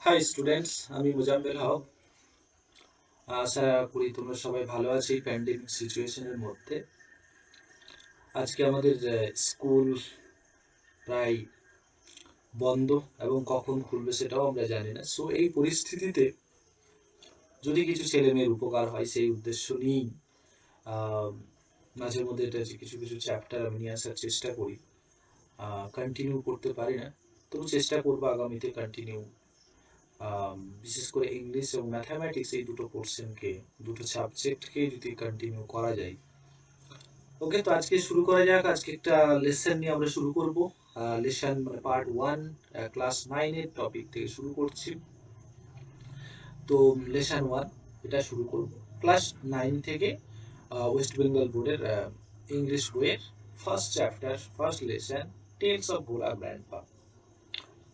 High students, আমি মোজাম্মেল হক। আশা করি তোমরা সবাই ভালো আছো এই প্যান্ডেমিক সিচুয়েশনের মধ্যে। আজকে আমাদের স্কুল প্রায় বন্ধ এবং কখন খুলবে সেটাও আমরা জানি না। সো এই পরিস্থিতিতে যদি কিছু ছেলে মেয়ের উপকার হয় সেই উদ্দেশ্য নিয়েই আহ, মাঝে মধ্যে এটা যে কিছু কিছু চ্যাপ্টার আমি নিয়ে আসার চেষ্টা করি। কন্টিনিউ করতে পারি না, তবু চেষ্টা করবো আগামীতে কন্টিনিউ। বিশেষ করে ইংলিশ এবং ম্যাথামেটিক্স এই দুটো পোর্শনকে, দুটো সাবজেক্টকে যদি কন্টিনিউ করা যায়। ওকে, তো আজকে শুরু করা যাক। আজকে একটা লেসন নিয়ে আমরা শুরু করব। লেসন মানে পার্ট 1, ক্লাস 9 এর টপিক থেকে শুরু করছি। তো লেসন 1 এটা শুরু করব ক্লাস 9 থেকে। ওয়েস্ট বেঙ্গল বোর্ডের ইংলিশ বইয়ের first chapter, first lesson, tales of Bhola grandpa.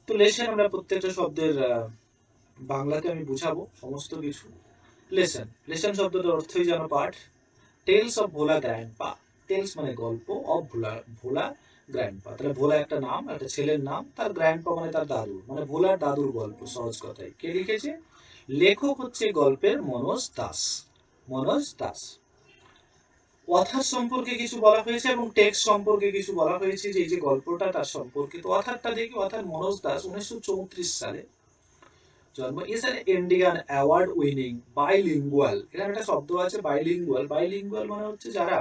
তো লেসন আমরা প্রত্যেকটা শব্দের বাংলাতে আমি বুঝাবো সমস্ত কিছু। লেসন লেসন শব্দটার অর্থই যেন পাঠ। Tales of Bhola grandpa, tales মানে গল্প, অফ ভোলা, ভোলা গ্র্যান্ডপা। তাহলে ভোলা একটা নাম, একটা ছেলের নাম, তার গ্র্যান্ডপা মানে তার দাদু, মানে ভোলার দাদুর গল্প। সহজ কথায় কে লিখেছে? লেখক হচ্ছে গল্পের মনোজ দাস। মনোজ দাস। অথার সম্পর্কে কিছু বলা হয়েছে এবং টেক্সট সম্পর্কে কিছু বলা হয়েছে, যে এই যে গল্পটা তার সম্পর্কে। তো অথারটা দেখি, অথার মনোজ দাস 1934 সালে জন্ম। Is an Indian award winning bilingual. এখানে একটা শব্দ আছে বাইলিঙ্গুয়াল। বাইলিঙ্গুয়াল মানে হচ্ছে যারা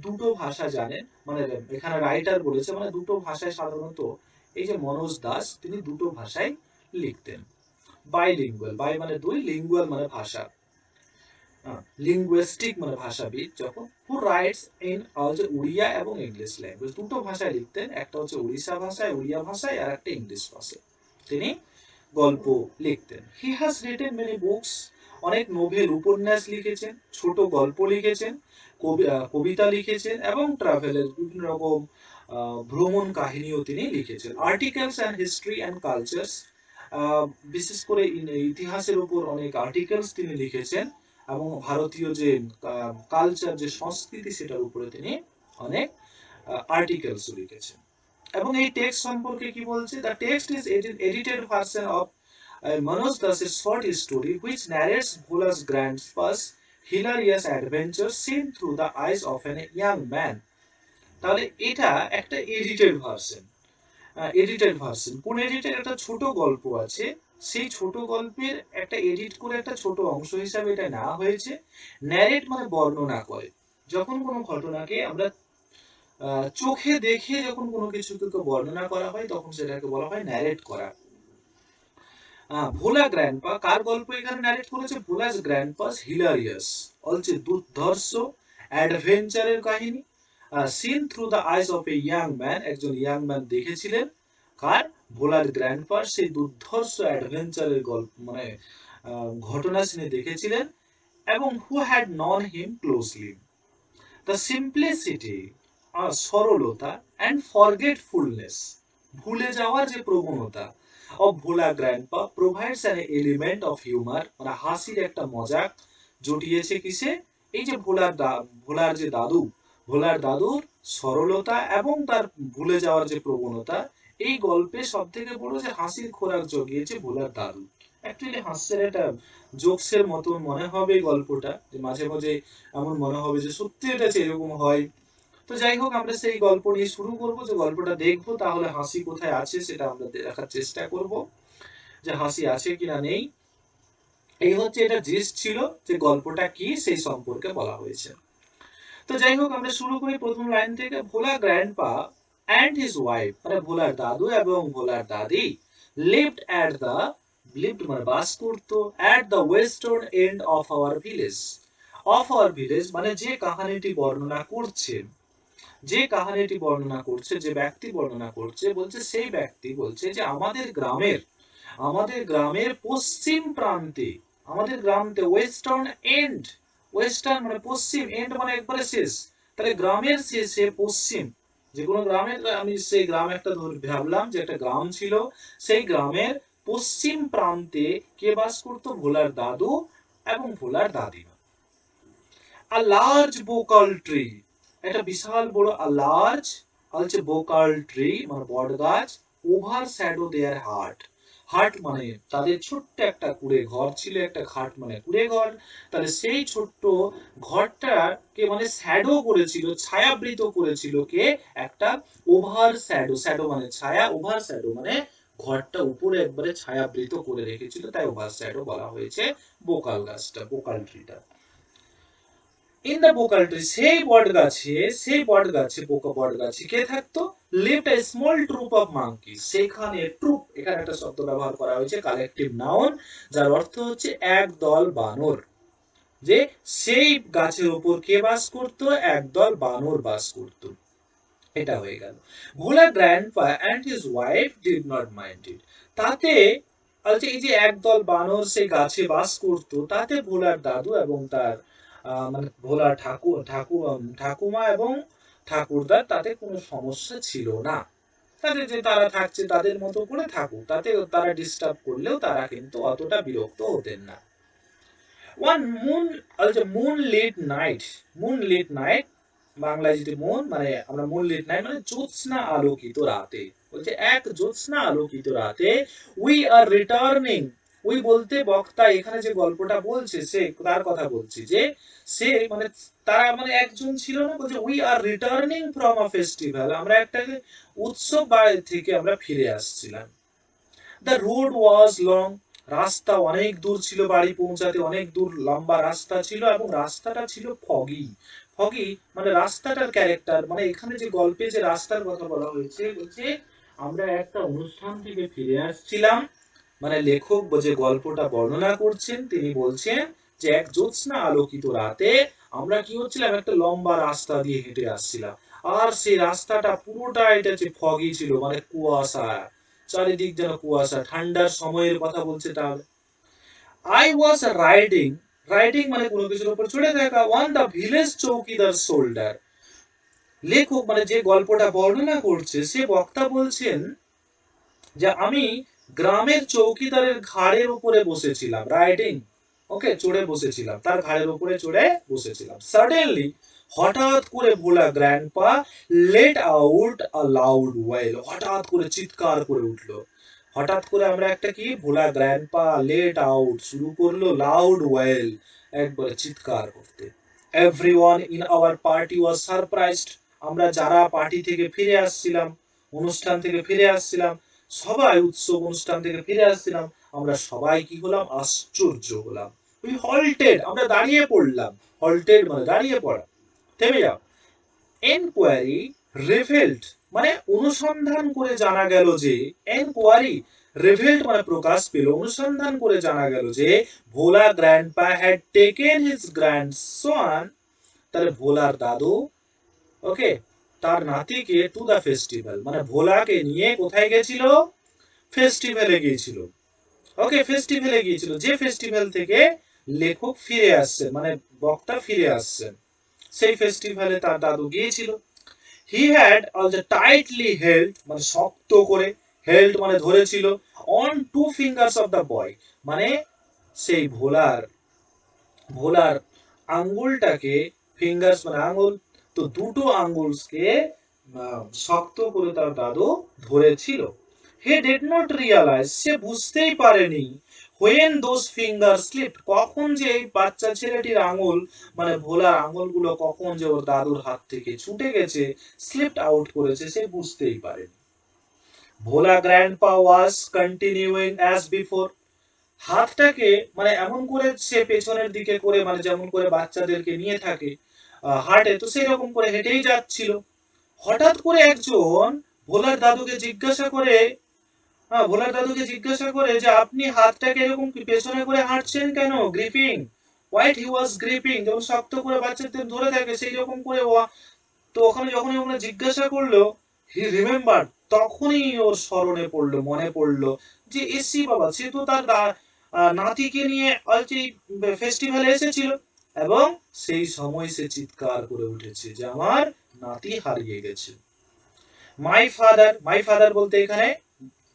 দুটো ভাষা জানেন। মানে এখানে রাইটার বলেছে মানে দুটো ভাষায় সাধারণত এই যে মনোজ দাস তিনি দুটো ভাষায় লিখতেন। বাইলিঙ্গুয়াল, বাই মানে দুই, লিঙ্গুয়াল মানে ভাষা, লিঙ্গুইস্টিক মানে ভাষাবিদ। যখন হু রাইটস ইন হচ্ছে উড়িয়া এবং ইংলিশ ল্যাঙ্গুয়েজ, দুটো ভাষায় লিখতেন। একটা হচ্ছে উড়িষ্যা ভাষায়, উড়িয়া ভাষায়, আর একটা ইংলিশ ভাষায় তিনি গল্প লিখতেন। He has written many books, অনেক নোভেল, উপন্যাস লিখেছেন, ছোট গল্প লিখেছেন, কবিতা লিখেছেন এবং ট্রাভেলের বিভিন্ন রকম ভ্রমণ কাহিনীও তিনি লিখেছেন। Articles and history and cultures, বিশেষ করে ইতিহাসের উপর অনেক আর্টিকেলস তিনি লিখেছেন এবং ভারতীয় যে কালচার, যে সংস্কৃতি, সেটার উপরে তিনি অনেক আর্টিকেলস লিখেছেন। এবং এই টেক্সট সম্পর্কে কি বলছে? The text is edited version of Manoj Das's short story which narrates Bhola's grandpa's hilarious adventures seen through the eyes of a young man. তাহলে এটা একটা এডিটেড ভার্সন। এডিটেড ভার্সন কোন এডিটেড? একটা ছোট গল্প আছে, সেই ছোট গল্পের একটা এডিট করে একটা ছোট অংশ হিসাবে এটা নেওয়া হয়েছে। ন্যারেট মানে বর্ণনা করে। যখন কোনো ঘটনাকে আমরা চোখে দেখে যখন কোনো কিছুকে বর্ণনা করা হয় তখন সেটাকে বলা হয় ন্যারেট করা। ভোলা গ্র্যান্ডপা কার গল্প এখানে ন্যারেট করেছে? ভোলাস গ্র্যান্ডপাস হিলারিয়াস, অলছে দুর্ধর্ষ অ্যাডভেঞ্চারের কাহিনী। Seen through the eyes of a young man, একজন ইয়াং ম্যান দেখেছিলেন কার? ভোলার গ্র্যান্ডপার সেই দুর্ধর্ষ অ্যাডভেঞ্চারের গল্প, মানে ঘটনা তিনি দেখেছিলেন। এবং who had known him closely, the simplicity, সরলতা অ্যান্ড ফরগেটফুলনেস, ভুলে যাওয়ার যে প্রবণতা of Bhola Grandpa provides an element of humor, মানে হাসির একটা মজাক জটিয়েছে কিসে? এই যে ভোলার যে দাদু, ভোলার দাদুর সরলতা এবং তার ভুলে যাওয়ার যে প্রবণতা, এই গল্পে সব থেকে বড় যে হাসির খোরাক জগিয়েছে ভোলার দাদু। অ্যাকচুয়ালি হাস্যের একটা জোকসের মতো মনে হবে এই গল্পটা, যে মাঝে মাঝে এমন মনে হবে যে সত্যি এটা এরকম হয়। তো যাই হোক, আমরা সেই গল্প নিয়ে শুরু করব, যে গল্পটা দেখবো, তাহলে হাসি কোথায় আছে সেটা আমরা দেখার চেষ্টা করব, যে হাসি আছে কিনা নেই। এই হচ্ছে এটা জিস্ট ছিল, যে গল্পটা কি সেই সম্পর্কে বলা হয়েছে। তো যাই হোক, আমরা শুরু করি প্রথম লাইন থেকে। ভোলা গ্র্যান্ডপা অ্যান্ড হিজ ওয়াইফ, মানে ভোলার দাদু এবং ভোলার দাদি, লিভড অ্যাট দ্য, লিভড মানে বাস করতো, at the western end of our village. Of our village মানে যে কাহিনীটি বর্ণনা করছে, যে কাহিনীটি বর্ণনা করছে, যে ব্যক্তি বর্ণনা করছে, বলছে সেই ব্যক্তি বলছে যে আমাদের গ্রামের, আমাদের গ্রামের পশ্চিম প্রান্তে, আমাদের গ্রামতে ওয়েস্টার্ন এন্ড, ওয়েস্টার্ন মানে পশ্চিম, এন্ড মানে একবারে শেষ। তাহলে গ্রামের শেষে পশ্চিম, যে কোনো গ্রামের, আমি সেই গ্রাম একটা ভাবলাম যে একটা গ্রাম ছিল, সেই গ্রামের পশ্চিম প্রান্তে কে বাস করতো? ভোলার দাদু এবং ভোলার দাদিমা। আ লার্জ বোকাল ট্রি, একটা বিশাল বড়, আ লার্জ হচ্ছে বোকাল ট্রি মানে বট গাছ, ওভার শ্যাডো দেয়ার হার্ট, হাট মানে তাদের ছোট্ট একটা কুঁড়ে ঘর ছিল, একটা খাট মানে কুঁড়ে ঘর। তাহলে সেই ছোট্ট ঘরটাকে মানে শ্যাডো করেছিল, ছায়াবৃত করেছিল কে? একটা ওভার শ্যাডো, শ্যাডো মানে ছায়া, ওভার শ্যাডো মানে ঘরটা উপরে একবারে ছায়াবৃত করে রেখেছিল, তাই ওভার শ্যাডো বলা হয়েছে বোকাল গাছটা, বোকাল ট্রিটা। ইন দ্য বোকাল ট্রি, সেই বট গাছে বট গাছে কে থাকতো? Lived a small troop of monkey, সেখানে ট্রুপ এখানে একটা শব্দ ব্যবহার করা হয়েছে কালেকটিভ নাউন, যার অর্থ হচ্ছে এক দল বানর। যে সেই গাছের উপর কে বাস করতো? একদল বানর বাস করতো। এটা হয়ে গেল। Bhola grandpa and his wife did not mind it, তাতে এই যে একদল বানর সেই গাছে বাস করতো, তাতে ভোলার দাদু এবং তার মানে ভোলার ঠাকুমা এবং ঠাকুরদার তাতে কোনো সমস্যা ছিল না। তাদের যে তারা থাকছে তাদের মতো করে থাকুক, তাতে তারা ডিস্টার্ব করলেও তারা কিন্তু অতটা বিরক্ত হতেন না। One moon moonlit night, moonlit night বাংলায় যদি মুন মানে আমরা মুনলিট নাইট মানে জ্যোৎস্না আলোকিত রাতে, বলছে এক জ্যোৎস্না আলোকিত রাতে উই আর রিটার্নিং, উই বলতে বক্তা এখানে যে গল্পটা বলছে সে তার কথা বলছি, যে সে মানে তারা মানে একজন ছিল না, বলছে we are returning from a festival, আমরা একটা উৎসব বাড়ি থেকে আমরা ফিরে আসছিলাম। দ্য রোড ওয়াজ লং, রাস্তা অনেক দূর ছিল, বাড়ি পৌঁছাতে অনেক দূর লম্বা রাস্তা ছিল, এবং রাস্তাটা ছিল ফগি। ফগি মানে রাস্তাটার ক্যারেক্টার, মানে এখানে যে গল্পে যে রাস্তার কথা বলা হয়েছে, বলছে আমরা একটা অনুষ্ঠান থেকে ফিরে আসছিলাম, মানে লেখক যে গল্পটা বর্ণনা করছেন তিনি বলছেন যে এক জ্যোৎস্না আলোকিত রাতে আমরা কি হচ্ছিলাম, একটা লম্বা রাস্তা দিয়ে হেঁটে আসছিলাম, আর সেই রাস্তাটা পুরোটা এটা যে ফগি ছিল, মানে কুয়াশা, চারিদিক যেন কুয়াশা, ঠান্ডার সময়ের কথা বলছে। তাহলে আই ওয়াজ রাইডিং, রাইডিং মানে কোনো কিছুর উপর চড়ে থাকা, অন দ্য ভিলেজ চৌকিদার শোল্ডার, লেখক মানে যে গল্পটা বর্ণনা করছে সে বক্তা বলছেন যে আমি গ্রামের চৌকিদারের ঘাড়ের উপরে বসেছিলাম, রাইডিং ওকে চড়ে বসেছিলাম, তার ঘাড়ের উপরে চড়ে বসেছিলাম। সাডেনলি হঠাৎ করে Bhola grandpa let out a loud wail, হঠাৎ করে চিৎকার করে উঠলো। হঠাৎ করে আমরা একটা কি ভোলা গ্র্যান্ডপা লেট আউট শুরু করলো লাউড ওয়েল, একবারে চিৎকার করতে। Everyone in our party was surprised, আমরা যারা পার্টি থেকে ফিরে আসছিলাম, অনুষ্ঠান থেকে ফিরে আসছিলাম, সবাই উৎসব অনুষ্ঠান থেকে ফিরে আসছিলাম, আমরা সবাই কি হলাম? আশ্চর্য হলাম। উই হল্টেড, আমরা দাঁড়িয়ে পড়লাম, হল্টেড মানে দাঁড়িয়ে পড়া, থেমে যাও। এনকোয়ারি রিভেলড মানে অনুসন্ধান করে জানা গেল যে, এনকোয়ারি রিভেলড মানে প্রকাশ পেল, অনুসন্ধান করে জানা গেল যে Bhola grandpa had taken his grandson, তাহলে ভোলার দাদু ওকে তার নাতিকে টু দা ফেস্টিভ্যাল, মানে ভোলাকে নিয়ে কোথায় গেছিল? ফেস্টিভ্যালে গিয়েছিল। ওকে ফেস্টিভ্যালে গিয়েছিল, যে ফেস্টিভ্যাল থেকে লেখক ফিরে আসছেন, মানে বক্তা ফিরে আসছেন, সেই ফেস্টিভ্যালে তার দাদু গিয়েছিল। He had also tightly held মানে শক্ত করে, হেল্ড মানে ধরেছিল, on to fingers of the boy মানে সেই ভোলার ভোলার আঙ্গুলটাকে, ফিঙ্গার্স মানে আঙ্গুল, তো দুটো আঙ্গুলকে শক্ত করে তার দাদু ধরেছিল। হি ডিড নট রিয়ালাইজ, সে বুঝতেই পারেনি, হোয়েন দোজ ফিঙ্গার স্লিপড, কখন যে এই বাচ্চা ছেলেটির আঙ্গুল মানে ভোলার আঙ্গুলগুলো কখন যে ওর দাদুর হাত থেকে ছুটে গেছে, স্লিপড আউট করেছে, সে বুঝতেই পারেনি। Bhola grandpa was continuing as before, হাতটাকে মানে এমন করে সে পেছনের দিকে করে, মানে যেমন করে বাচ্চাদেরকে নিয়ে থাকে হাঁটে, তো সেই রকম করে হেঁটেই যাচ্ছিল। হঠাৎ করে একজন ভোলার দাদুকে জিজ্ঞাসা করে, ভোলার দাদুকে জিজ্ঞাসা করে যে আপনি হাতটাকে এরকম পেছনে করে হাঁটছেন কেন? গ্রিপিং, হোয়াইট হি ওয়াজ গ্রিপিং, যেমন শক্ত করে বাচ্চাদের ধরে থাকে সেই রকম করে তো ওখানে যখনই ওখানে জিজ্ঞাসা করলো, হি রিমেম্বার, তখনই ওর স্মরণে পড়লো, মনে পড়লো যে এসি বাবা, সে তো তার নাতিকে নিয়ে ফেস্টিভ্যালে এসেছিল, এবং সেই সময় সে চিৎকার করে উঠেছে যে আমার নাতি হারিয়ে গেছে। মাই ফাদার বলতে এখানে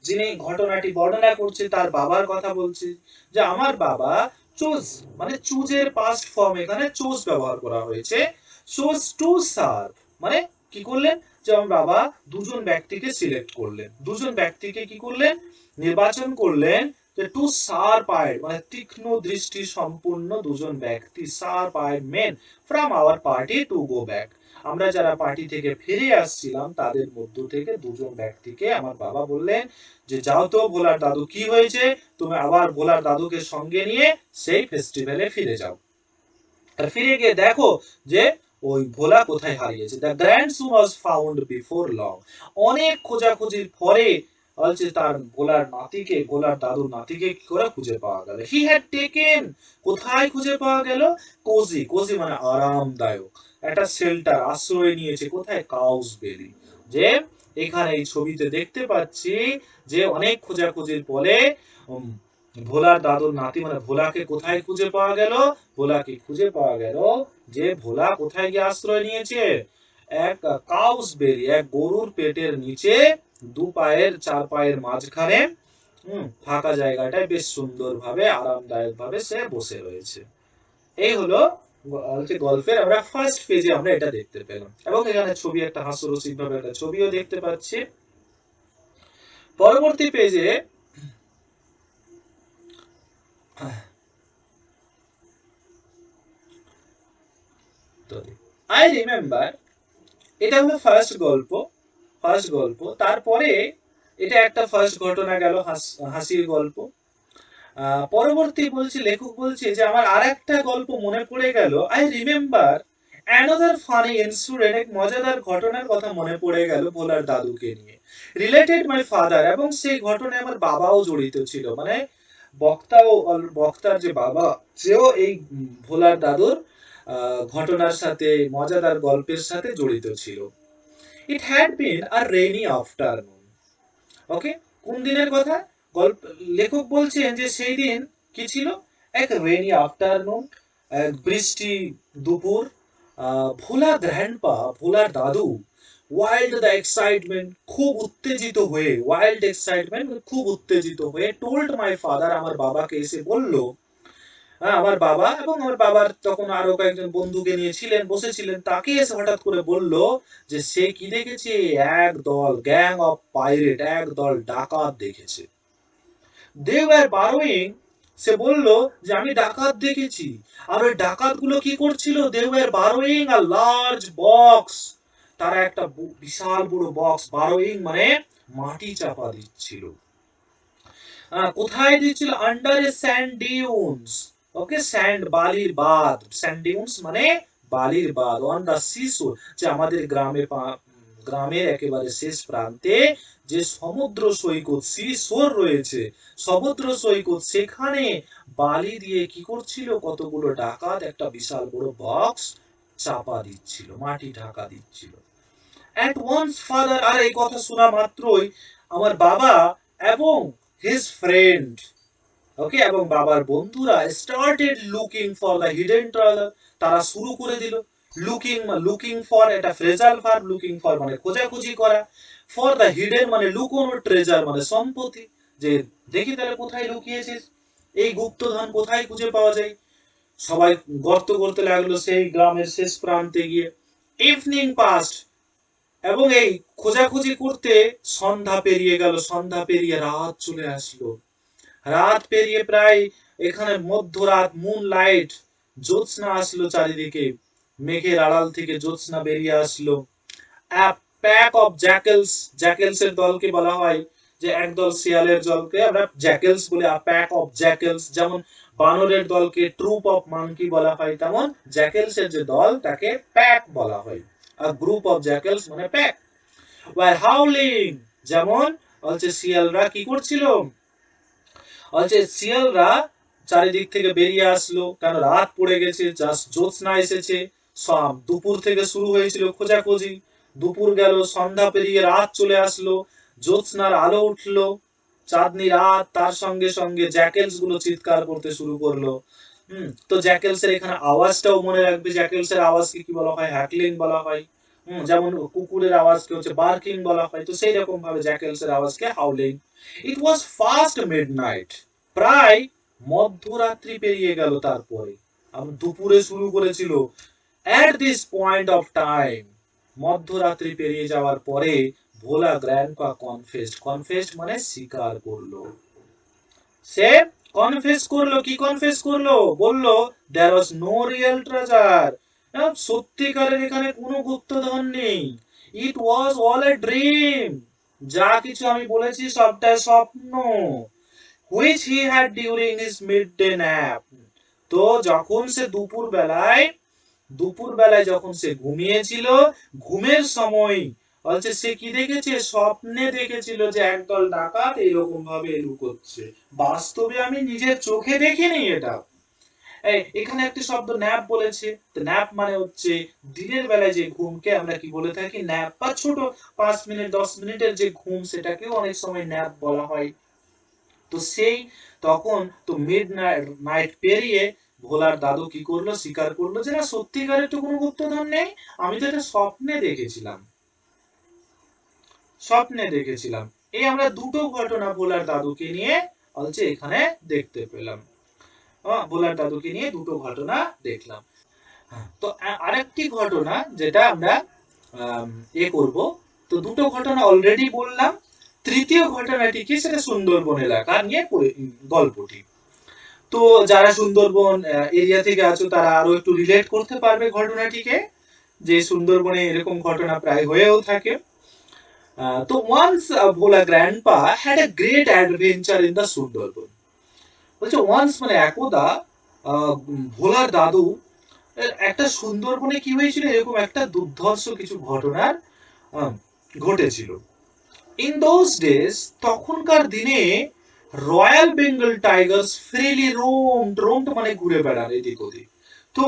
যিনি ঘটনাটি বর্ণনা করছে তার বাবার কথা বলছে, যে আমার বাবা চুজ মানে চুজের পাস্ট ফর্ম এখানে চুজ ব্যবহার করা হয়েছে, চুজ টু সার্ভ মানে কি করলেন, যে আমার বাবা দুজন ব্যক্তিকে সিলেক্ট করলেন, দুজন ব্যক্তিকে কি করলেন? নির্বাচন করলেন যে টু শার্প আইড মানে তীক্ষ্ণ দৃষ্টি সম্পূর্ণ দুজন ব্যক্তি, sharp eyed men from our party to go back. আমরা যারা পার্টি থেকে ফিরে আসছিলাম তাদের মধ্য থেকে দুজন ব্যক্তিকে আমার বাবা বললেন যে যাও তো ভোলার দাদু কি হয়েছে, তুমি আবার ভোলার দাদুকে সঙ্গে নিয়ে সেই ফেস্টিভ্যালে ফিরে যাও। আর ফিরে গিয়ে দেখো যে ওই ভোলা কোথায় হারিয়েছে। The grandson was found before long. অনেক খোঁজাখুঁজির পরে বলছে তার ভোলার নাতিকে, ভোলার দাদুর নাতিকে কি করে খুঁজে পাওয়া গেল। হি হ্যাড টেকেন, কোথায় খুঁজে পাওয়া গেল, কোজি, কোজি মানে আরামদায়ক, একটা শেল্টার আশ্রয় নিয়েছে কোথায়, কাউসবেরি। যে এখানে এই ছবিতে দেখতে পাচ্ছি যে অনেক খোঁজাখুঁজির পরে ভোলার দাদুর নাতি মানে ভোলাকে কোথায় খুঁজে পাওয়া গেল, ভোলাকে খুঁজে পাওয়া গেল যে ভোলা কোথায় গিয়ে আশ্রয় নিয়েছে, এক কাউসবেরি, এক গরুর পেটের নিচে, দু পায়ের চার পায়ের মাঝখানে ফাঁকা জায়গাটায় বেশ সুন্দর ভাবে আরামদায়ক ভাবে সে বসে রয়েছে। এই হলো গল্পের আমরা ফার্স্ট পেজে আমরা এটা দেখতে পেলাম, এবং এখানে ছবি একটা হাস্যরসিক ভাবে একটা ছবিও দেখতে পাচ্ছি। পরবর্তী পেজে আই রিমেম্বার, এটা হলো ফার্স্ট গল্প, ফার্স্ট গল্প। তারপরে এটা একটা ফার্স্ট ঘটনা গেল, হাসির গল্প। পরবর্তী বলছি, লেখক বলছে যে আমার আরেকটা গল্প মনে পড়ে গেল, I remember another funny incident, এক মজাদার ঘটনার কথা মনে পড়ে গেল ভোলার দাদুকে নিয়ে। রিলেটেড মাই ফাদার, এবং সেই ঘটনায় আমার বাবাও জড়িত ছিল, মানে বক্তাও, বক্তার যে বাবা সেও এই ভোলার দাদুর ঘটনার সাথে, মজাদার গল্পের সাথে জড়িত ছিল। It had been a rainy afternoon. Okay, কোন দিনের কথা, গল্প লেখক বলছেন যে সেই দিন কি ছিল, এক রেইনি আফটারনুন, এক বৃষ্টি দুপুর। ভোলা গ্র্যান্ডপা, ভোলার দাদু, ওয়াইল্ড দ্য এক্সাইটমেন্ট, খুব উত্তেজিত হয়ে, ওয়াইল্ড এক্সাইটমেন্ট খুব উত্তেজিত হয়ে, টোল্ড মাই ফাদার, আমার বাবাকে এসে বলল, আমার বাবা এবং আমার বাবার তখন আরো কয়েকজন বন্ধুকে নিয়ে ছিলেন, বসেছিলেন, তাকে এসে হঠাৎ করে বলল যে সে কি দেখেছে, এক দল গ্যাং অফ পাইরেট, এক দল ডাকাত দেখেছে। দে ওয়্যার বারোইং, সে বলল যে আমি ডাকাত দেখেছি। আর ওই ডাকাত গুলো কি করছিল, they were borrowing a large box, তারা একটা বিশাল বড় বক্স, বারোইং মানে মাটি চাপা দিচ্ছিল। কোথায় দিচ্ছিল, আন্ডার এ স্যান্ড ডিউনস। ওকে, স্যান্ড বালির বাঁধ, স্যান্ড ডিউনস মানে বালির বাঁধ, অন দা সিশোর, যে আমাদের গ্রামের একেবারে শেষ প্রান্তে যে সমুদ্র সৈকত, সিশোর রয়েছে, সমুদ্র সৈকত, সেখানে বালি দিয়ে কি করছিল, কতগুলো ডাকাত একটা বিশাল বড় বক্স চাপা দিচ্ছিল, মাটি ঢাকা দিচ্ছিল। অ্যাট ওয়ান্স ফাদার, আর এই কথা শোনা মাত্রই আমার বাবা এবং হিজ ফ্রেন্ড, ওকে, এবং বাবার বন্ধুরা started looking for the hidden treasure, তারা শুরু করে দিল। লুকিং, লুকিং ফর এটা ফ্রেজাল ভার্ব, লুকিং ফর মানে খোঁজাখুঁজি করা, ফর দ্য হিডেন মানে লুকোনো, ট্রেজার মানে সম্পত্তি, যে দেখি তাহলে কোথায় লুকিয়েছিস, এই গুপ্তধন কোথায় খুঁজে পাওয়া যায়। সবাই গর্ত করতে লাগলো সেই গ্রামের শেষ প্রান্তে গিয়ে। ইভিনিং পাস্ট, এবং এই খোঁজাখুঁজি করতে সন্ধ্যা পেরিয়ে গেল, সন্ধ্যা পেরিয়ে রাত চলে আসলো, রাত পেরিয়ে প্রায় এখানে মধ্যরাত, মুন লাইট, জ্যোৎস্না আসলো চারিদিকে, মেঘের আড়াল থেকে জ্যোৎস্না বেরিয়ে আসলো। প্যাক অফ জ্যাকেলস, জ্যাকেলস এর দলকে বলা হয় যে একদল শিয়ালের দলকে আমরা জ্যাকেলস বলি, প্যাক অফ জ্যাকেলস, যেমন বানরের দলকে ট্রুপ অফ মাঙ্কি বলা হয়, তেমন জ্যাকেলস এর যে দল তাকে প্যাক বলা হয়। আর গ্রুপ অফ জ্যাকেলস মানে প্যাক। ওয়ার হাউলিং, যেমন হচ্ছে শিয়ালরা কি করছিল, হচ্ছে শিয়ালরা চারিদিক থেকে বেরিয়ে আসলো, কারণ রাত পড়ে গেছে, জাস্ট জ্যোৎস্না এসেছে। সব দুপুর থেকে শুরু হয়েছিল খোঁজাখুঁজি, দুপুর গেল, সন্ধ্যা পেরিয়ে রাত চলে আসলো, জ্যোৎস্নার আলো উঠলো, চাঁদনি রাত, তার সঙ্গে সঙ্গে জ্যাকেলস গুলো চিৎকার করতে শুরু করলো। তো জ্যাকেলস এর এখানে আওয়াজটাও মনে রাখবে, জ্যাকেলস এর আওয়াজকে কি বলা হয়, হ্যাকলিং বলা হয়। যেমন কুকুরের আওয়াজকে হচ্ছে বার্কিং বলা হয়, তো সেই রকম ভাবে জ্যাকেলস এর আওয়াজকে হাউলিং। ইট ওয়াজ ফাস্ট মিডনাইট, প্রায় মধ্যরাত্রি পেরিয়ে গেল, তারপরে দুপুরে শুরু করেছিল। At this point of time, মধ্যরাত্রি পেরিয়ে যাওয়ার পরে ভোলা গ্র্যান্ডপা কনফেসড মানে স্বীকার করলো। সে কনফেস করলো, কি কনফেস করলো, বললো দেয়ার ওয়াজ নো রিয়েল ট্রেজার, সত্যিকারের এখানে কোনো গুপ্তধন নেই, ইট ওয়াজ অল এ ড্রিম, যা কিছু আমি বলেছি সবটাই স্বপ্ন, which he had during his mid day nap. তো যখন সে দুপুরবেলায় যখন সে ঘুমিয়েছিল, ঘুমের সময় বলছে সে কি দেখেছে, স্বপ্নে দেখেছিল যে একদল ডাকাত এরকম ভাবে লুকোচ্ছে, বাস্তবে আমি নিজের চোখে দেখিনি এটা। এখানে একটি শব্দ ন্যাপ বলেছে, তো ন্যাপ মানে হচ্ছে দিনের বেলায় যে ঘুমকে আমরা কি বলে থাকি, ন্যাপ, বা ছোট 5 মিনিট 10 মিনিটের যে ঘুম সেটাকেও অনেক সময় ন্যাপ বলা হয়। তো সেই তখন তো মিড নাইট পেরিয়ে ভোলার দাদু কি করলো, স্বীকার করলো যে না সত্যিকারের তো কোনো গুপ্তধন নেই, আমি তো এটা স্বপ্নে দেখেছিলাম। এই আমরা দুটো ঘটনা ভোলার দাদুকে নিয়ে বলছে এখানে দেখতে পেলাম। ভোলার দাদুকে নিয়ে দুটো ঘটনা দেখলাম। তো আরেকটি ঘটনা যেটা আমরা আম, করব, তো দুটো ঘটনা অলরেডি বললাম, তৃতীয় ঘটনাটি কি, সেটা সুন্দরবন এলাকা নিয়ে গল্পটি। তো যারা সুন্দরবন এরিয়া থেকে আছো তারা আরো একটু রিলেট করতে পারবে ঘটনাটিকে, যে সুন্দরবনে এরকম ঘটনা প্রায় হয়েও থাকে। তো once Bhola grandpa had a great adventure in the Sundarban. বলছে ওয়ান্স মানে একদা ভোলার দাদু একটা সুন্দরবনে কি হয়েছিল, এরকম একটা দুর্ধর্ষ কিছু ঘটনার আহ, ঘটেছিল। ইন দোজ ডেজ, তখনকার দিনে royal Bengal Tigers freely roamed মানে ঘুরে বেড়ান এদিক ওদিক। তো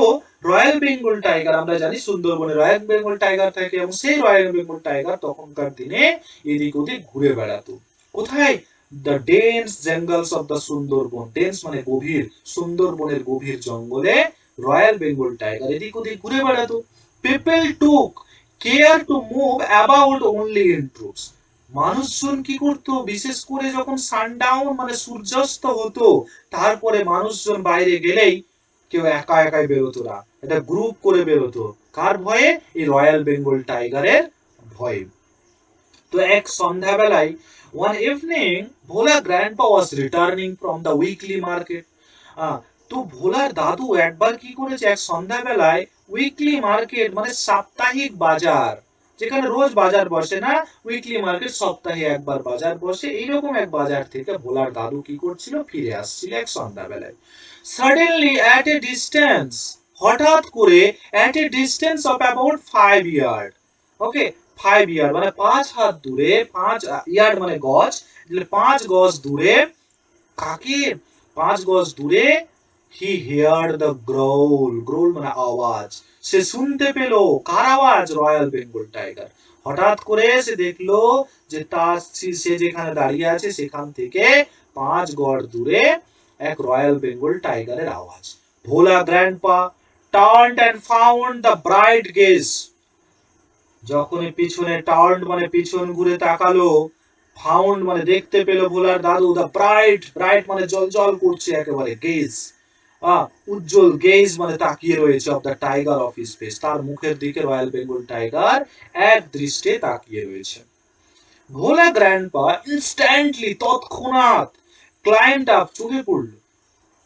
রয়্যাল বেঙ্গল টাইগার, আমরা জানি সুন্দরবনে রয়্যাল বেঙ্গল টাইগার থাকে, এবং সেই রয়্যাল বেঙ্গল টাইগার তখনকার দিনে এদিক ওদিক ঘুরে বেড়াতো। কোথায়? The dense jungles of the Sundarban, dense মানে গভীর, সুন্দরবনের গভীর জঙ্গলে রয়্যাল বেঙ্গল টাইগার এদিক ওদিক ঘুরে বেড়াতো। People took care to move about only in troops. মানুষজন কি করতো, বিশেষ করে যখন সানডাউন মানে সূর্যাস্ত হতো, তারপরে মানুষজন বাইরে গেলেই কেউ একা একাই বেরোতো না, এটা গ্রুপ করে বেরোতো। কার ভয়ে? এই রয়্যাল বেঙ্গল টাইগারের ভয়ে। তো এক সন্ধ্যাবেলায়, one evening, Bhola grandpa was returning from the weekly market. তো ভোলার দাদু একবার কি করেছে, এক সন্ধ্যাবেলায় উইকলি মার্কেট মানে সাপ্তাহিক বাজার, যেখানে রোজ বাজার বসে না, উইকলি মার্কেট সপ্তাহে একবার বাজার বসে, এইরকম এক বাজার থেকে ভোলার দাদু কি করছিল, ফিরে আসছিল এক সন্ধ্যাবেলায়। সাডেনলি অ্যাট এ ডিস্টেন্স, হঠাৎ করে, at a distance of about 5 yard, okay, 5 yard মানে 5 হাত দূরে, 5 ইয়ার্ড মানে গজ, 5 গজ দূরে, কাকে, 5 গজ দূরে, হি হিয়ার্ড দ্য গ্রোল মানে আওয়াজ, সে শুনতে পেল, কার আওয়াজ? Royal Bengal tiger. হঠাৎ করে সে দেখলো যে তার, সে যেখানে দাঁড়িয়ে আছে সেখান থেকে 5 গজ দূরে এক রয়্যাল বেঙ্গল টাইগারের আওয়াজ। Bhola grandpa turned and found the bright gaze, যখনই পিছনে টার্ন মানে পিছন ঘুরে তাকালো, ফাউন্ড মানে দেখতে পেল ভোলার দাদু, দা ব্রাইট, ব্রাইট মানে জল জল করছে একেবারে, গেজ, উজ্জ্বল, গেজ মানে তাকিয়ে রয়েছে, of the tiger of his face, তার মুখের দিকে রয়্যাল বেঙ্গল টাইগার এক দৃষ্টে তাকিয়ে রয়েছে। ভোলা গ্র্যান্ডপা ইনস্ট্যান্টলি, তৎক্ষণাৎ, ক্লাইম্বড আপ,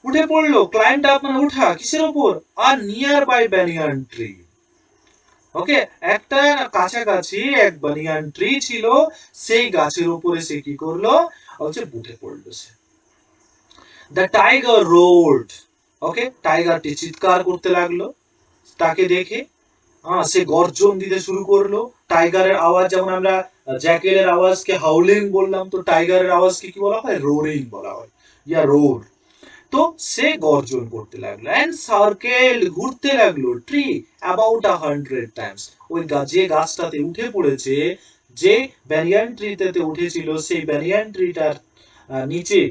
উঠে পড়লো, ক্লাইম্বড আপ মানে উঠা, কিসের উপর? আর নিয়ার বাই ব্যানিয়ান ট্রি, ওকে, একটা কাছাকাছি এক বানিয়ান ট্রি ছিল, সেই গাছের উপরে সে কি করলো, হচ্ছে উঠে পড়লো সে। দ্য টাইগার রোড, ওকে, টাইগারটি চিৎকার করতে লাগলো তাকে দেখে, সে গর্জন দিতে শুরু করলো। টাইগারের আওয়াজ, যেমন আমরা জ্যাকেলের আওয়াজকে হাউলিং বললাম, তো টাইগারের আওয়াজকে কি বলা হয়? রোরিং বলা হয়, ইয়া রোর। তো সে গর্জন করতে লাগলো, এন্ড সার্কেল, ঘুরতে লাগলো, ট্রি অ্যাবাউট 100 টাইমস, ওই যে গাছটাতে উঠে পড়েছে, যে ব্যানিয়ান ট্রিতে উঠেছিল, সেই ব্যানিয়ান ট্রিটার নিচে,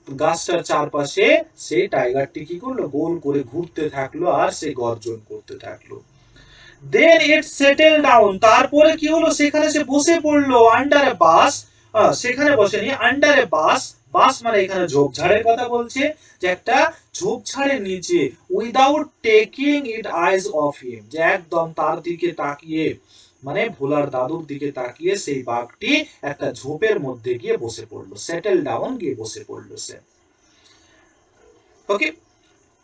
গাছটার চারপাশে সেই টাইগারটি কি করলো, গোল করে ঘুরতে থাকলো, আর সে গর্জন করতে থাকলো। দেন ইট সেটেল ডাউন, তারপরে কি হলো, সেখানে সে বসে পড়লো, আন্ডার এ বাস, সেখানে বসেনি, আন্ডার এ বাস, বাস মানে এখানে ঝোপঝাড়ের কথা বলছে, যে একটা ঝোপঝাড়ের নিচে, without taking it eyes of him, যে একদম তার দিকে তাকিয়ে মানে ভোলার দাদুর দিকে তাকিয়ে সেই বাঘটি একটা ঝোপের মধ্যে গিয়ে বসে পড়লো, সেটেল ডাউন, গিয়ে বসে পড়লো সে। ওকে,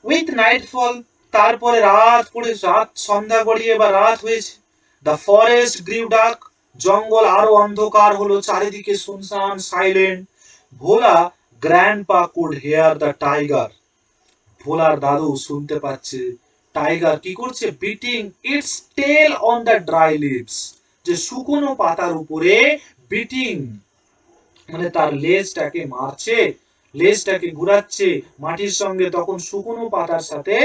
উইথ নাইটফল, তারপরে রাত পড়ে, রাত সন্ধ্যা গড়িয়ে বা রাত হয়েছে। দ্য ফরেস্ট গ্রিউ ডার্ক, জঙ্গল আরো অন্ধকার হলো, চারিদিকে শুনশান, silent. Bhola grandpa could hear the tiger, ভোলার দাদু শুনতে পাচ্ছে টাইগার কি করছে, beating its tail on the dry leaves, যে শুকনো পাতার উপরে বিটিং মানে তার লেজটাকে মারছে, লেজটাকে ঘুরাচ্ছে মাটির সঙ্গে, তখন শুকনো পাতার সাথে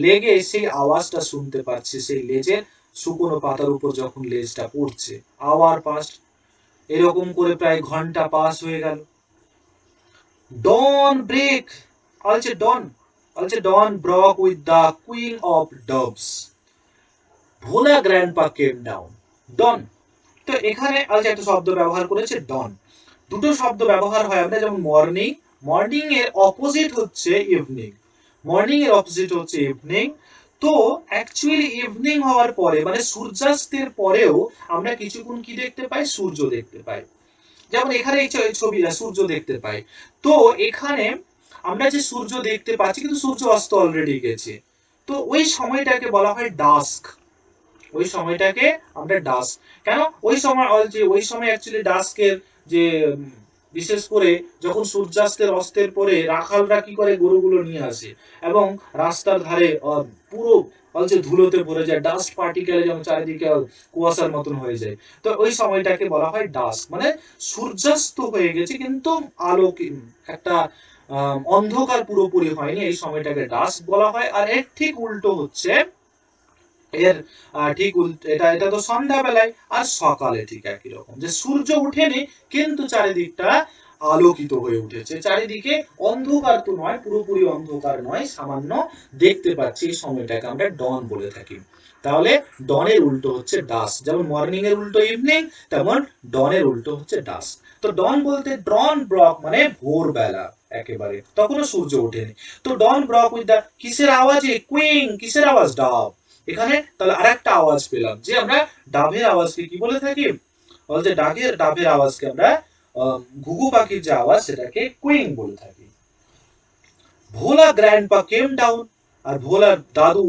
লেগে সেই আওয়াজটা শুনতে পাচ্ছে, সেই লেজের শুকনো পাতার উপর যখন লেজটা পড়ছে। আওয়ার পাস, এরকম করে প্রায় ঘন্টা পাস হয়ে গেল। Dawn break, also dawn, also dawn broke with the queen of doves, Bhola grandpa came down. Dawn, তো এখানে আজ একটা শব্দ ব্যবহার করেছে ডন। দুটো শব্দ ব্যবহার হয় আমরা, যেমন মর্নিং, মর্নিং এর অপোজিট হচ্ছে ইভিনিং, মর্নিং এর অপোজিট হচ্ছে ইভিনিং। তো অ্যাকচুয়ালি ইভিনিং হওয়ার পরে মানে সূর্যাস্তের পরেও আমরা কিছুক্ষণ কি দেখতে পাই, সূর্য দেখতে পাই। যেমন এখানে এই ছবি সূর্য দেখতে পাই। তো এখানে আমরা যে সূর্য দেখতে পাচ্ছি কিন্তু সূর্য অস্ত অলরেডি গেছে, তো ওই সময়টাকে বলা হয় ডাস্ক, ওই সময়টাকে আমরা ডাস্ক। কেন ওই সময়, ওই সময় অ্যাকচুয়ালি ডাস্কের যে বিশেষ করে যখন সূর্যাস্তের অস্তের পরে রাখালরা কি করে, গরুগুলো নিয়ে আসে এবং রাস্তার ধারে পুরো ধুলোতে ভরে যায়, ডাস্ট পার্টিকেলে যেমন চারিদিকে কুয়াশার মতন হয়ে যায়। তো ওই সময়টাকে বলা হয় ডাস্ক, মানে সূর্যাস্ত হয়ে গেছে কিন্তু আলো একটা অন্ধকার পুরোপুরি হয়নি, এই সময়টাকে ডাস্ক বলা হয়। আর এর ঠিক উল্টো হচ্ছে, এর ঠিক উল্টো, এটা এটা তো সন্ধ্যাবেলায়, আর সকালে ঠিক একই রকম, যে সূর্য উঠেনি কিন্তু চারিদিকটা আলোকিত হয়ে উঠেছে, চারিদিকে অন্ধকার তো নয়, পুরোপুরি অন্ধকার নয়, সামান্য দেখতে পাচ্ছি, এই সময়টাকে আমরা ডন বলে থাকি। তাহলে ডনের উল্টো হচ্ছে ডাস্ক, যেমন মর্নিং এর উল্টো ইভিনিং, তেমন ডনের উল্টো হচ্ছে ডাস্ক। তো ডন বলতে ডন ব্রক মানে ভোরবেলা একেবারে, তখনও সূর্য ওঠেনি। তো ডন ব্রক উইথ দা কিসের আওয়াজে, কুইং, কিসের আওয়াজ, ডাব। এখানে তাহলে আরেকটা আওয়াজ পেলাম, যে আমরা ডাবের আওয়াজকে কি বলে থাকি, বলতে ডাবের আওয়াজকে আমরা ঘুঘু পাখির যে আওয়াজ সেটাকে কুইং বলে থাকি। ভোলা গ্র্যান্ডপা কেম ডাউন, আর ভোলার দাদু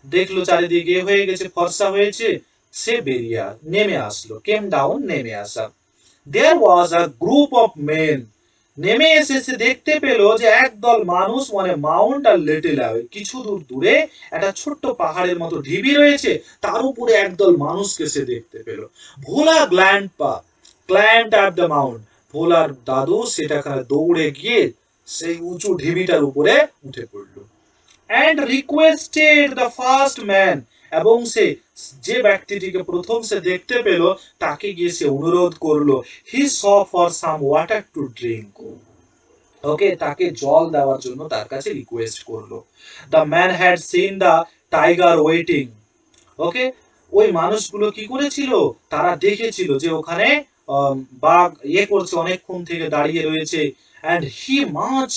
দেখলো চারিদিকে হয়ে গেছে, ফর্সা হয়েছে, সে বেরিয়ে নেমে আসলো, কেম ডাউন নেমে আসা। দেয়ার ওয়াজ আ গ্রুপ অফ মেন, নেমে এসে সে দেখতে পেল যে একদল মানুষ, মানে মাউন্ট আর লিটল অ্যাওয়ে, কিছু দূর দূরে একটা ছোট্ট পাহাড়ের মতো ঢিবি রয়েছে, তার উপরে একদল মানুষকে সে দেখতে পেল। ভোলা গ্ল্যান্ডপা ক্লাইম্বড আপ দ্য মাউন্ট, ভোলার দাদু সেটাখানে দৌড়ে গিয়ে সেই উঁচু ঢিবিটার উপরে উঠে পড়ল। And requested the first man, এবং সে যে ব্যক্তিটিকে প্রথম সে দেখতে পেল তাকে গিয়ে সে অনুরোধ করলো, he saw for some water to drink, okay তাকে জল দেওয়ার জন্য তার কাছে রিকোয়েস্ট করলো। The man had seen the tiger waiting, okay ওই মানুষগুলো কি করেছিল, তারা দেখেছিল যে ওখানে বাঘ করছে, অনেকক্ষণ থেকে দাঁড়িয়ে রয়েছে। এন্ড হি মাচ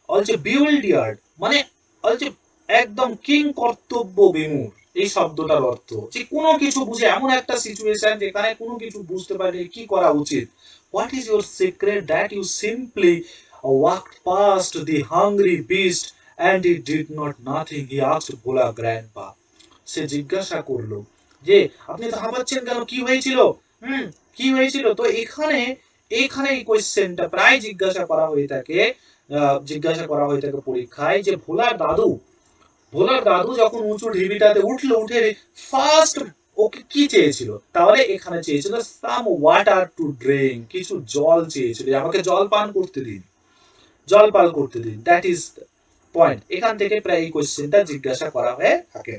অলসো বিউইল্ডিয়ার্ড, মানে অলসো একদম কিং কর্তব্য বিমূঢ়, এই শব্দটার অর্থ যে কোনো কিছু বুঝে, এমন একটা সিচুয়েশন যেখানে কোনো কিছু বুঝতে পারে কি করা উচিত। What is your secret that you simply walked past the hungry beast and he did not nothing, he asked Bhola grandpa, সে জিজ্ঞাসা করলো যে আপনি তো হাঁপাচ্ছেন কেন, কি হয়েছিল, কি হয়েছিল। তো এখানে এখানে এই কোশ্চেনটা প্রায় জিজ্ঞাসা করা হয়ে থাকে পরীক্ষায়, যে ভোলার দাদু যখন উঁচু ঢিবিটাতে উঠলো, উঠে ফার্স্ট ওকে কি চেয়েছিল, তাহলে এখানে চেয়েছিল সাম ওয়াটার টু ড্রিঙ্ক, কিছু জল চেয়েছিল, আমাকে জল পান করতে দিন, জল পান করতে দিন, দ্যাট ইজ পয়েন্ট। এখান থেকে প্রায় এই কোশ্চেনটা জিজ্ঞাসা করা হয়ে থাকে।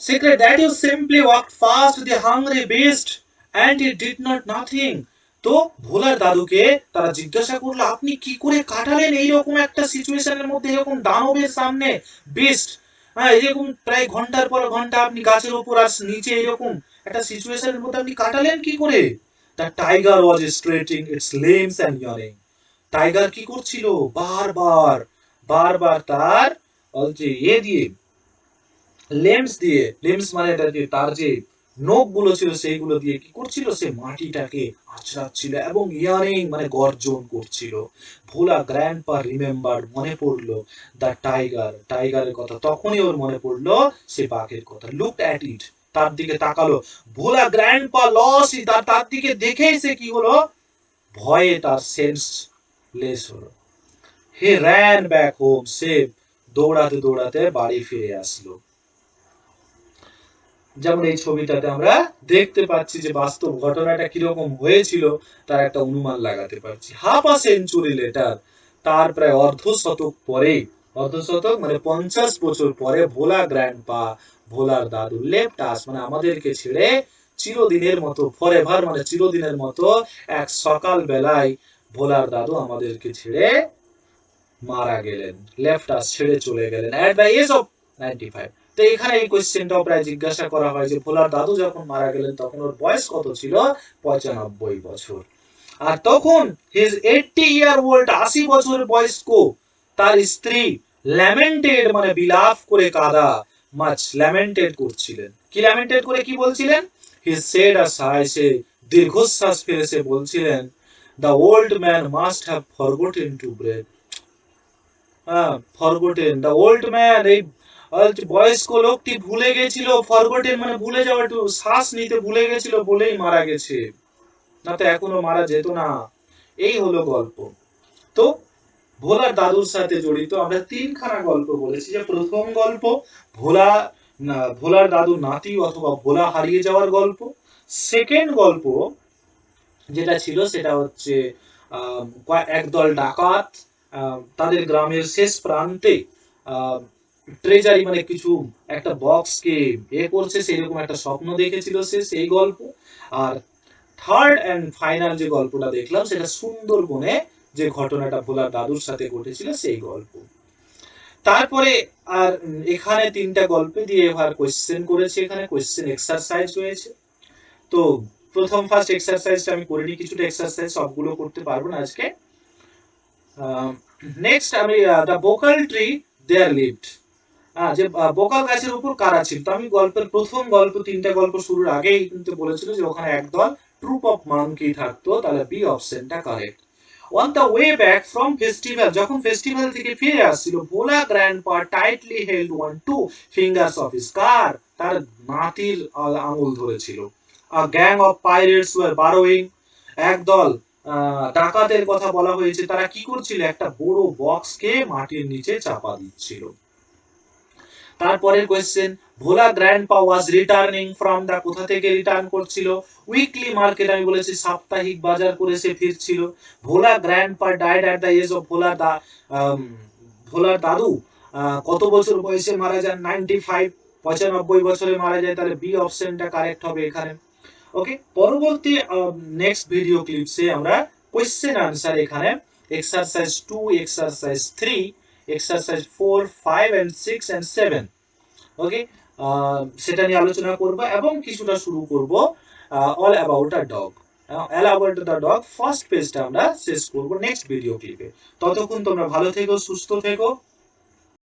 Secret that you simply walked past the hungry beast and it did not nothing. তো ভোলার দাদুকে তারা জিজ্ঞাসা করলো, আপনি কি করে কাটালেন এইরকম একটা সিচুয়েশনের মধ্যে, এরকম দানবের সামনে, বিস্ট, হ্যাঁ এরকম প্রায় ঘন্টার পর ঘন্টা আপনি গাছের উপর নিচে এরকম একটা সিচুয়েশনের মধ্যে আপনি কাটালেন কি করে। The tiger was stretching its limbs and yearning, tiger কি করছিল, বারবার বারবার তার দিয়ে লেমস দিয়ে, লেমস মানে এটা যে তার যে নখগুলো ছিল সেইগুলো দিয়ে কি করছিল, সে মাটিটাকে আঁচড়াচ্ছিল এবং ইয়ারিং মানে গর্জন করছিল। ভোলা গ্র্যান্ডপা রিমেম্বার্ড, মনে পড়লো দ্য টাইগার, টাইগারের কথা। তখনই ওর মনে পড়লো সে বাঘের কথা। লুকড অ্যাট ইট, তার দিকে তাকালো। ভোলা গ্র্যান্ডপা লস, তার দিকে দেখেই সে কি হলো, ভয়ে তার সেন্স লেস হলো। হি র্যান ব্যাক হোম, সে দৌড়াতে দৌড়াতে বাড়ি ফিরে আসলো। যেমন এই ছবিটাতে আমরা দেখতে পাচ্ছি যে বাস্তব ঘটনাটা কিরকম হয়েছিল তার একটা অনুমান লাগাতে পারছি। হাফ আ সেঞ্চুরি লেটার, তার প্রায় অর্ধশতক পরে, অর্ধশতক মানে 50 বছর পরে, ভোলা গ্র্যান্ডপা, ভোলার দাদু, লেফট আস মানে আমাদেরকে ছেড়ে চিরদিনের মতো, ফরএভার মানে চিরদিনের মতো, এক সকাল বেলায় ভোলার দাদু আমাদেরকে ছেড়ে মারা গেলেন। লেফট আস, ছেড়ে চলে গেলেন এট দ্য এজ অফ 95। তো এখানে এই কোশ্চেনটাও প্রায় জিজ্ঞাসা করা হয় যে ভোলার দাদু যখন মারা গেলেন তখন ওর বয়স কত ছিল, 95 বছর। আর তখন হিজ 80 ইয়ার ওল্ড, 80 বছর বয়স্ক তার স্ত্রী ল্যামেন্টেড মানে বিলাপ করে কাঁদা, মাছ ল্যামেন্টেড করছিলেন। কি ল্যামেন্টেড করে কি বলছিলেন, হি সেড আ সাই, সে দীর্ঘশ্বাস ফেলে সে বলছিলেন, the old man must have forgotten to breathe, forgotten, the old man, এই বয়স্ক লোকটি ভুলে গেছিল, ফরগটেন মানে ভুলে যাওয়া, একটু শ্বাস নিতে ভুলে গেছিল বলেই মারা গেছে, না তো এখনো মারা যেত না। এই হলো গল্প। তো ভোলার দাদুর সাথে জড়িত আমরা তিনখানা গল্প বলেছি। যে প্রথম গল্প ভোলা, ভোলার দাদুর নাতি অথবা ভোলা হারিয়ে যাওয়ার গল্প। সেকেন্ড গল্প যেটা ছিল সেটা হচ্ছে একদল ডাকাত তাদের গ্রামের শেষ প্রান্তে ট্রেজারি মানে কিছু একটা বক্সকে এ করছে, সেরকম একটা স্বপ্ন দেখেছিল সে, সেই গল্প। আর থার্ড এন্ড ফাইনাল যে গল্পটা দেখলাম সেটা সুন্দরবনে যে ঘটনাটা ভোলার দাদুর সাথে ঘটেছিল সেই গল্প। তারপরে আর এখানে তিনটা গল্পে দিয়ে এবার কোশ্চেন করেছে, এখানে কোশ্চেন এক্সারসাইজ রয়েছে। তো প্রথম ফার্স্ট এক্সারসাইজটা আমি করে নিই, কিছুটা এক্সারসাইজ সবগুলো করতে পারবো না আজকে। নেক্সট আমি the vocal tree there lived, যে বোকাল গাছের উপর কারা ছিল। তো আমি গল্পের প্রথম গল্প, তিনটা গল্প শুরুর আগেই কিন্তু বলেছিল যে ওখানে একদল ট্রুপ অফ মাঙ্কি থাকতো, তাহলে বি অপশনটা correct. On the way back from festival, যখন ফেস্টিভ্যাল থেকে ফিরে আসছিল, Bhola grandpa tightly held one two fingers of his, কার, তার নাতির আঙুল ধরেছিল। A gang of pirates were borrowing, একদল ডাকাতের কথা বলা হয়েছে, তারা কি করছিল, একটা বড় বক্সকে মাটির নিচে চাপা দিচ্ছিল। তারপরের question, Bhola grandpa was returning from the, কোথা থেকে রিটার্ন করছিল, উইকলি মার্কেট, আমি বলেছি সাপ্তাহিক বাজার করে সে ফিরছিল। Bhola grandpa died at the age of, ভোলার দাদু কত বছর বয়সে মারা যান, 95, 95 বছরে মারা যায়, তাহলে বি অপশনটা কারেক্ট হবে এখানে। ওকে, পরবর্তী নেক্সট ভিডিও ক্লিপসে আমরা কোশ্চেন আনসার, এখানে exercise 2, exercise 3, exercise 4, 5 and 6 and 7, ওকে, সেটা নিয়ে আলোচনা করব এবং কিছুটা শুরু করব all about a dog, all about the dog first পেজটা আমরা শেষ করব নেক্সট ভিডিও ক্লিপে। ততক্ষণ তোমরা ভালো থেকো, সুস্থ থেকো।